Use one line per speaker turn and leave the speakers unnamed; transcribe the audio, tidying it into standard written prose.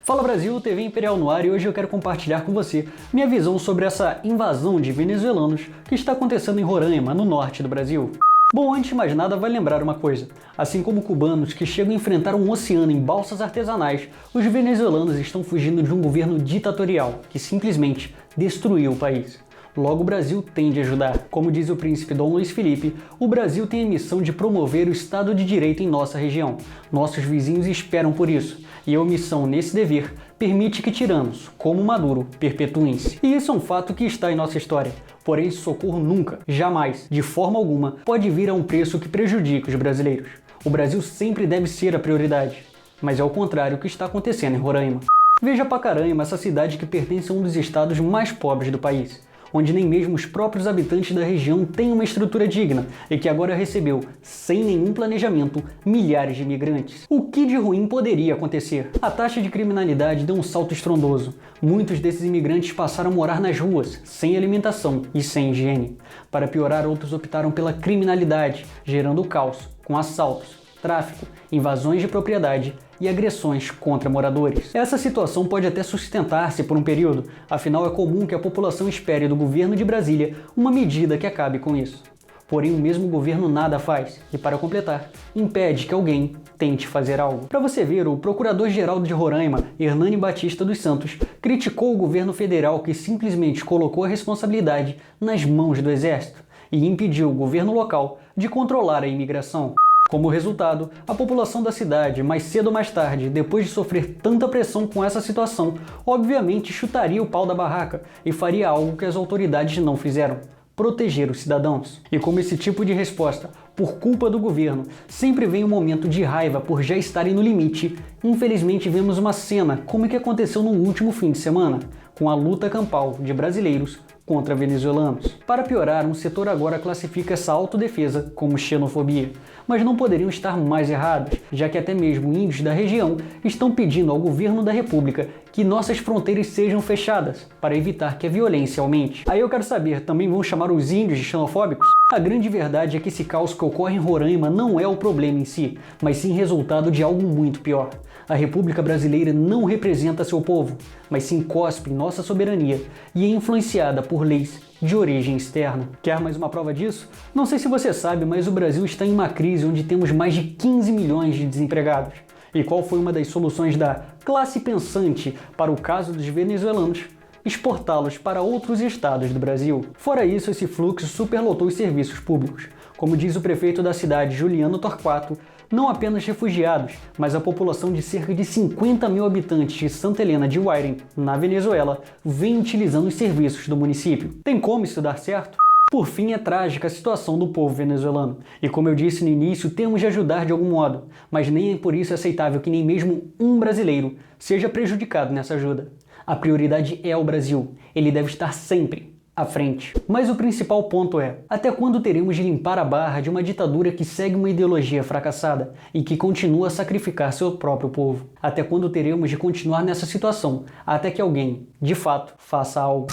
Fala Brasil, TV Imperial no ar, e hoje eu quero compartilhar com você minha visão sobre essa invasão de venezuelanos que está acontecendo em Roraima, no norte do Brasil. Bom, antes de mais nada, vale lembrar uma coisa. Assim como cubanos que chegam a enfrentar um oceano em balsas artesanais, os venezuelanos estão fugindo de um governo ditatorial que simplesmente destruiu o país. Logo, o Brasil tem de ajudar. Como diz o príncipe Dom Luiz Felipe, o Brasil tem a missão de promover o Estado de Direito em nossa região. Nossos vizinhos esperam por isso, e a omissão nesse dever permite que tiranos, como Maduro, perpetuem-se. E isso é um fato que está em nossa história. Porém, esse socorro nunca, jamais, de forma alguma, pode vir a um preço que prejudique os brasileiros. O Brasil sempre deve ser a prioridade, mas é o contrário que está acontecendo em Roraima. Veja Pacaraima, essa cidade que pertence a um dos estados mais pobres do país, onde nem mesmo os próprios habitantes da região têm uma estrutura digna e que agora recebeu, sem nenhum planejamento, milhares de imigrantes. O que de ruim poderia acontecer? A taxa de criminalidade deu um salto estrondoso. Muitos desses imigrantes passaram a morar nas ruas, sem alimentação e sem higiene. Para piorar, outros optaram pela criminalidade, gerando caos, com assaltos, tráfico, invasões de propriedade e agressões contra moradores. Essa situação pode até sustentar-se por um período, afinal é comum que a população espere do governo de Brasília uma medida que acabe com isso. Porém, o mesmo governo nada faz e, para completar, impede que alguém tente fazer algo. Para você ver, o procurador-geral de Roraima, Hernani Batista dos Santos, criticou o governo federal que simplesmente colocou a responsabilidade nas mãos do exército e impediu o governo local de controlar a imigração. Como resultado, a população da cidade, mais cedo ou mais tarde, depois de sofrer tanta pressão com essa situação, obviamente chutaria o pau da barraca e faria algo que as autoridades não fizeram: proteger os cidadãos. E como esse tipo de resposta, por culpa do governo, sempre vem um momento de raiva por já estarem no limite, infelizmente vemos uma cena como que aconteceu no último fim de semana, com a luta campal de brasileiros contra venezuelanos. Para piorar, um setor agora classifica essa autodefesa como xenofobia, mas não poderiam estar mais errados, já que até mesmo índios da região estão pedindo ao governo da República que nossas fronteiras sejam fechadas, para evitar que a violência aumente. Aí eu quero saber, também vão chamar os índios de xenofóbicos? A grande verdade é que esse caos que ocorre em Roraima não é o problema em si, mas sim resultado de algo muito pior. A República Brasileira não representa seu povo, mas sim cospe em nossa soberania e é influenciada por leis de origem externa. Quer mais uma prova disso? Não sei se você sabe, mas o Brasil está em uma crise onde temos mais de 15 milhões de desempregados. E qual foi uma das soluções da classe pensante para o caso dos venezuelanos? Exportá-los para outros estados do Brasil. Fora isso, esse fluxo superlotou os serviços públicos. Como diz o prefeito da cidade, Juliano Torquato, não apenas refugiados, mas a população de cerca de 50 mil habitantes de Santa Helena de Guairém, na Venezuela, vem utilizando os serviços do município. Tem como isso dar certo? Por fim, é trágica a situação do povo venezuelano. E como eu disse no início, temos de ajudar de algum modo, mas nem é por isso aceitável que nem mesmo um brasileiro seja prejudicado nessa ajuda. A prioridade é o Brasil. Ele deve estar sempre à frente. Mas o principal ponto é: até quando teremos de limpar a barra de uma ditadura que segue uma ideologia fracassada e que continua a sacrificar seu próprio povo? Até quando teremos de continuar nessa situação, até que alguém, de fato, faça algo?